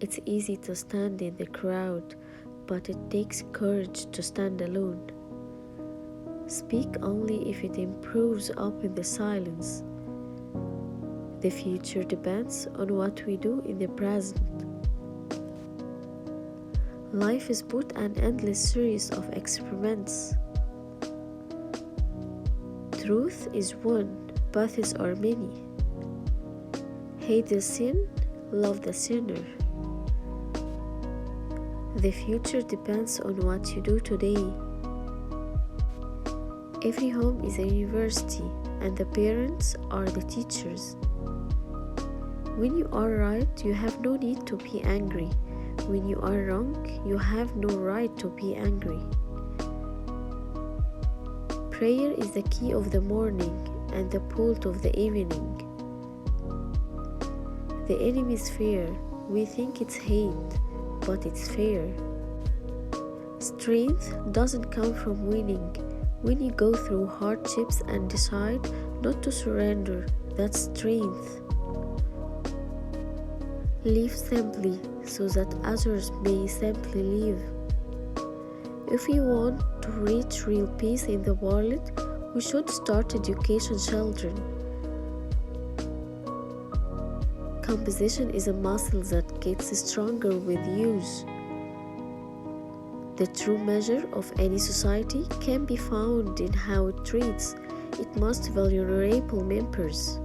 It's easy to stand in the crowd, but it takes courage to stand alone. Speak only if it improves up in the silence. The future depends on what we do in the present. Life is but an endless series of experiments. Truth is one, paths are many. Hate the sin, love the sinner. The future depends on what you do today. Every home is a university, and the parents are the teachers. When you are right, you have no need to be angry. When you are wrong, you have no right to be angry. Prayer is the key of the morning and the pulse of the evening. The enemy is fear. We think it's hate, but it's fear. Strength doesn't come from winning. When you go through hardships and decide not to surrender, that's strength. Live simply so that others may simply live. If we want to reach real peace in the world, we should start educating children. Composition is a muscle that gets stronger with use. The true measure of any society can be found in how it treats its most vulnerable members.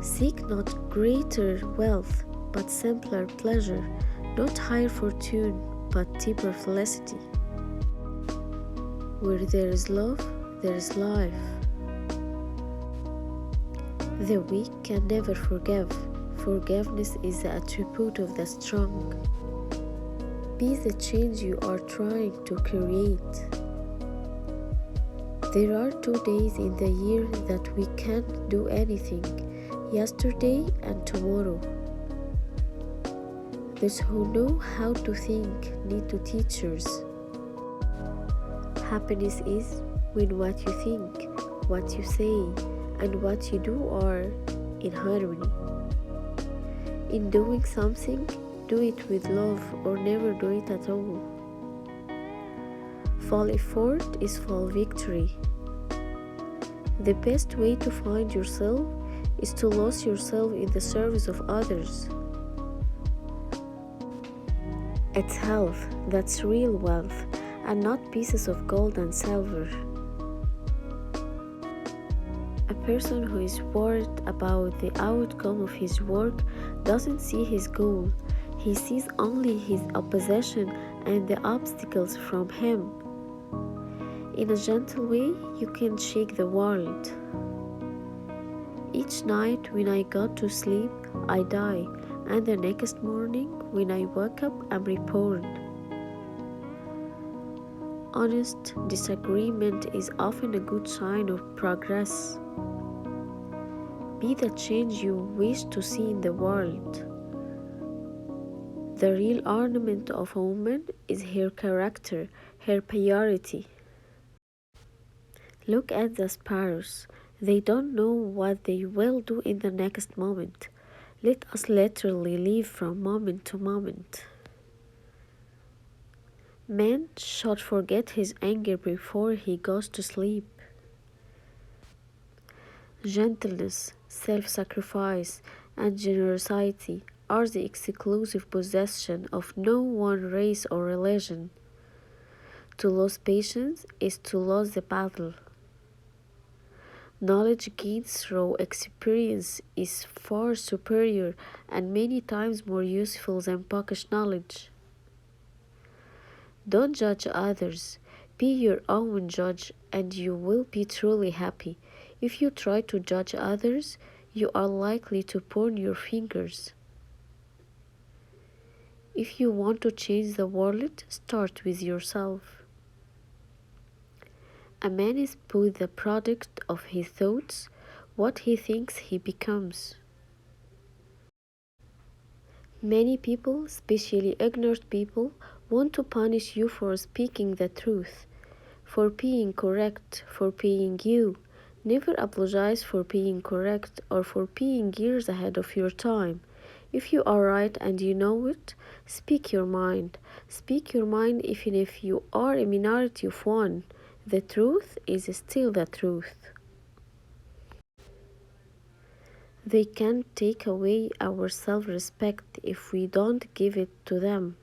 Seek not greater wealth, but simpler pleasure, not higher fortune, but deeper felicity. Where there is love, there is life. The weak can never forgive. Forgiveness is the attribute of the strong. Be the change you are trying to create. There are 2 days in the year that we can't do anything, yesterday and tomorrow. Those who know how to think need to teachers. Happiness is when what you think, what you say, and what you do are in harmony. In doing something, do it with love or never do it at all. Full effort is full victory. The best way to find yourself is to lose yourself in the service of others. It's health that's real wealth and not pieces of gold and silver. A person who is worried about the outcome of his work doesn't see his goal. He sees only his opposition and the obstacles from him. In a gentle way, you can shake the world. Each night when I go to sleep, I die, and the next morning when I wake up, I'm reborn. Honest disagreement is often a good sign of progress. Be the change you wish to see in the world. The real ornament of a woman is her character, her purity. Look at the sparrows. They don't know what they will do in the next moment. Let us literally live from moment to moment. Man should forget his anger before he goes to sleep. Gentleness, self-sacrifice, and generosity are the exclusive possession of no one race or religion. To lose patience is to lose the battle. Knowledge gained through experience is far superior and many times more useful than bookish knowledge. Don't judge others. Be your own judge and you will be truly happy. If you try to judge others, you are likely to burn your fingers. If you want to change the world, start with yourself. A man is both the product of his thoughts, what he thinks he becomes. Many people, especially ignorant people, want to punish you for speaking the truth, for being correct, for being you. Never apologize for being correct or for being years ahead of your time. If you are right and you know it, speak your mind. Speak your mind even if you are a minority of one. The truth is still the truth. They can take away our self-respect if we don't give it to them.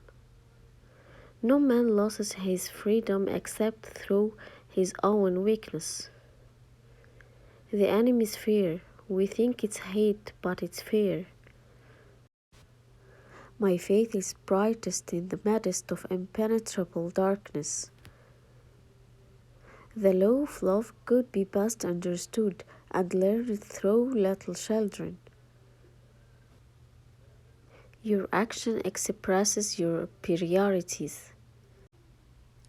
No man loses his freedom except through his own weakness. The enemy is fear. We think it's hate, but it's fear. My faith is brightest in the midst of impenetrable darkness. The law of love could be best understood and learned through little children. Your action expresses your priorities.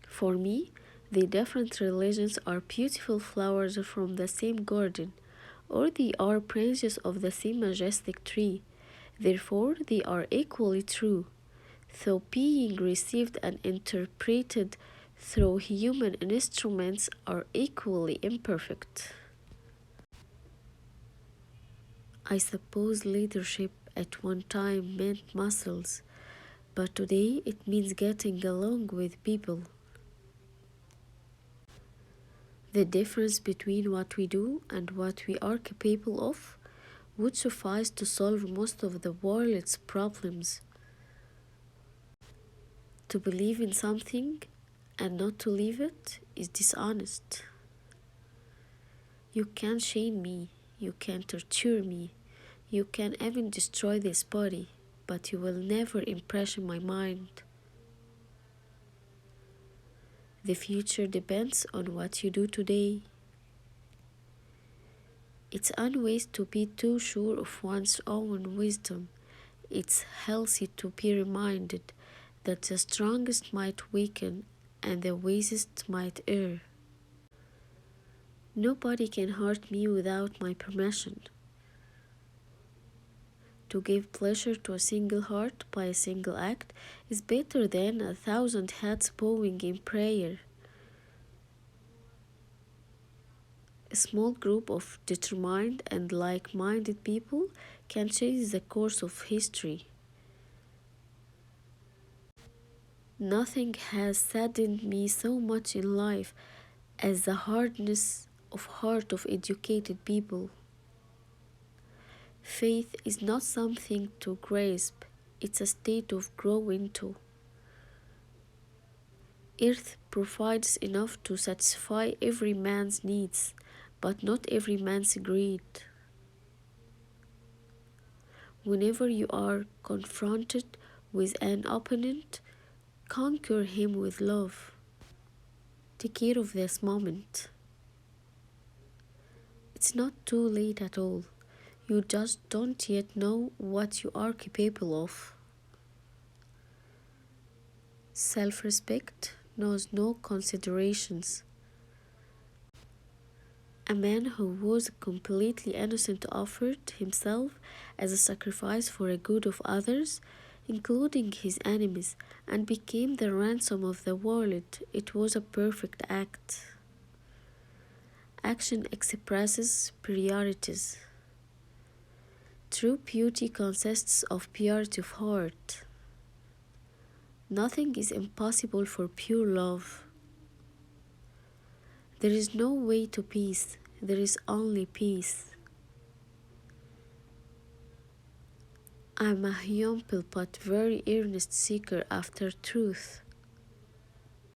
For me, the different religions are beautiful flowers from the same garden, or they are branches of the same majestic tree. Therefore, they are equally true, though being received and interpreted through human instruments are equally imperfect. I suppose leadership at one time meant muscles, but today it means getting along with people. The difference between what we do and what we are capable of would suffice to solve most of the world's problems. To believe in something and not to live it is dishonest. You can shame me, you can torture me, you can even destroy this body, but you will never impression my mind. The future depends on what you do today. It's unwise to be too sure of one's own wisdom. It's healthy to be reminded that the strongest might weaken and the wisest might err. Nobody can hurt me without my permission. To give pleasure to a single heart by a single act is better than 1,000 heads bowing in prayer. A small group of determined and like-minded people can change the course of history. Nothing has saddened me so much in life as the hardness of heart of educated people. Faith is not something to grasp, it's a state of grow into. Earth provides enough to satisfy every man's needs, but not every man's greed. Whenever you are confronted with an opponent, conquer him with love. Take care of this moment. It's not too late at all. You just don't yet know what you are capable of. Self-respect knows no considerations. A man who was completely innocent offered himself as a sacrifice for the good of others, including his enemies, and became the ransom of the world. It was a perfect act. Action expresses priorities. True beauty consists of purity of heart. Nothing is impossible for pure love. There is no way to peace, there is only peace. I am a humble but very earnest seeker after truth.